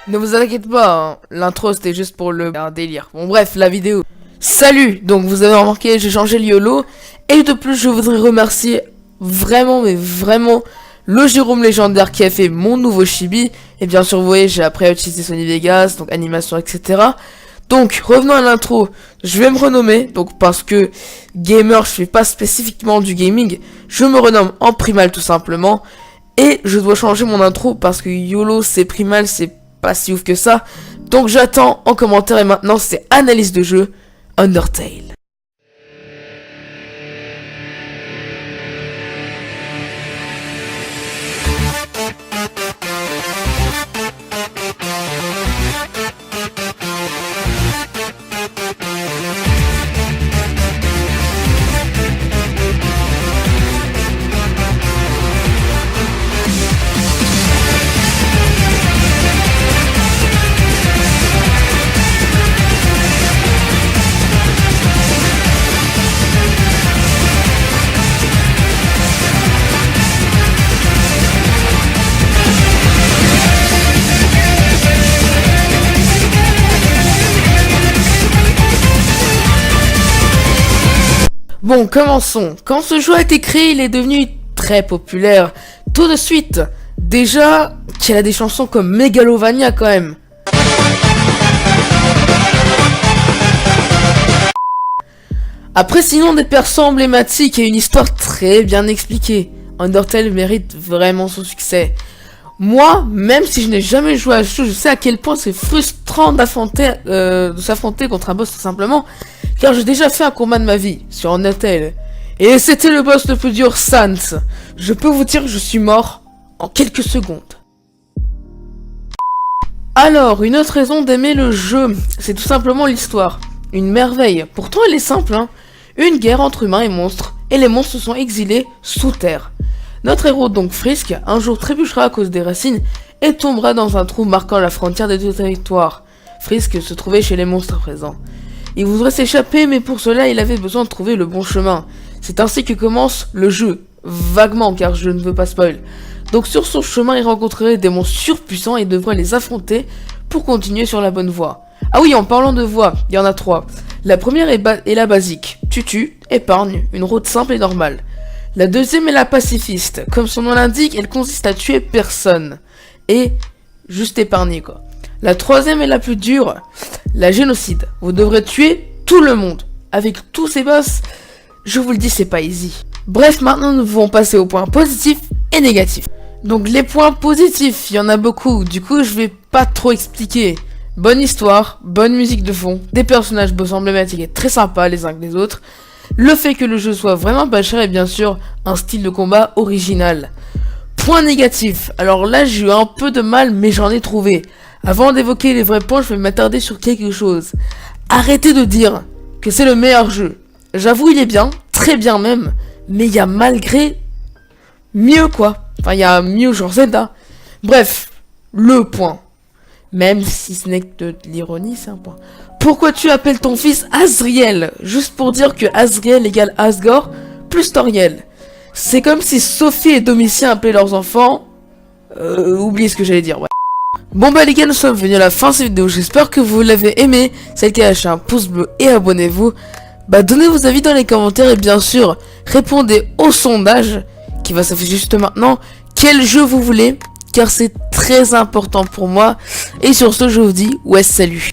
Ne vous inquiétez pas, hein. L'intro c'était juste pour un délire. Bon bref, la vidéo. Salut. Donc vous avez remarqué, j'ai changé le YOLO. Et de plus, je voudrais remercier vraiment, mais vraiment, le Jérôme légendaire qui a fait mon nouveau chibi. Et bien sûr, vous voyez, j'ai appris à utiliser Sony Vegas, donc animation, etc. Donc, revenons à l'intro. Je vais me renommer, donc parce que gamer, je fais pas spécifiquement du gaming. Je me renomme en Primal tout simplement. Et je dois changer mon intro parce que YOLO, c'est Primal, c'est pas si ouf que ça. Donc j'attends en commentaire et maintenant c'est analyse de jeu Undertale. Bon, commençons. Quand ce jeu a été créé, il est devenu très populaire. Tout de suite. Déjà, qu'il a des chansons comme Megalovania quand même. Après, sinon, des persos emblématiques et une histoire très bien expliquée. Undertale mérite vraiment son succès. Moi, même si je n'ai jamais joué à ce jeu, je sais à quel point c'est frustrant de s'affronter contre un boss tout simplement. Car j'ai déjà fait un combat de ma vie sur Undertale. Et c'était le boss le plus dur, Sans. Je peux vous dire que je suis mort en quelques secondes. Alors, une autre raison d'aimer le jeu, c'est tout simplement l'histoire. Une merveille. Pourtant, elle est simple, hein. Une guerre entre humains et monstres. Et les monstres se sont exilés sous terre. Notre héros, donc Frisk, un jour trébuchera à cause des racines et tombera dans un trou marquant la frontière des deux territoires. Frisk se trouvait chez les monstres à présent. Il voudrait s'échapper, mais pour cela, il avait besoin de trouver le bon chemin. C'est ainsi que commence le jeu. Vaguement, car je ne veux pas spoil. Donc sur son chemin, il rencontrerait des monstres surpuissants et devrait les affronter pour continuer sur la bonne voie. Ah oui, en parlant de voie, il y en a 3. La première est la basique. Tu tues, épargne, une route simple et normale. La deuxième est la pacifiste. Comme son nom l'indique, elle consiste à tuer personne. Et juste épargner, quoi. La troisième est la plus dure, la génocide. Vous devrez tuer tout le monde. Avec tous ces boss, je vous le dis, c'est pas easy. Bref, maintenant nous pouvons passer aux points positifs et négatifs. Donc les points positifs, il y en a beaucoup, du coup je vais pas trop expliquer. Bonne histoire, bonne musique de fond, des personnages boss emblématiques et très sympas les uns que les autres. Le fait que le jeu soit vraiment pas cher et bien sûr un style de combat original. Point négatif, alors là j'ai eu un peu de mal mais j'en ai trouvé. Avant d'évoquer les vrais points, je vais m'attarder sur quelque chose. Arrêtez de dire que c'est le meilleur jeu. J'avoue, il est bien, très bien même, mais il y a malgré mieux quoi. Enfin, il y a mieux genre Zelda. Bref, le point. Même si ce n'est que de l'ironie, c'est un point. Pourquoi tu appelles ton fils Asriel? Juste pour dire que Asriel égale Asgore plus Toriel. C'est comme si Sophie et Domitien appelaient leurs enfants... oubliez ce que j'allais dire, ouais. Bon bah les gars, nous sommes venus à la fin de cette vidéo, j'espère que vous l'avez aimé. C'est le cas, lâchez un pouce bleu et abonnez-vous. Bah donnez vos avis dans les commentaires et bien sûr, répondez au sondage qui va s'afficher juste maintenant. Quel jeu vous voulez, car c'est très important pour moi. Et sur ce, je vous dis, ouais, salut.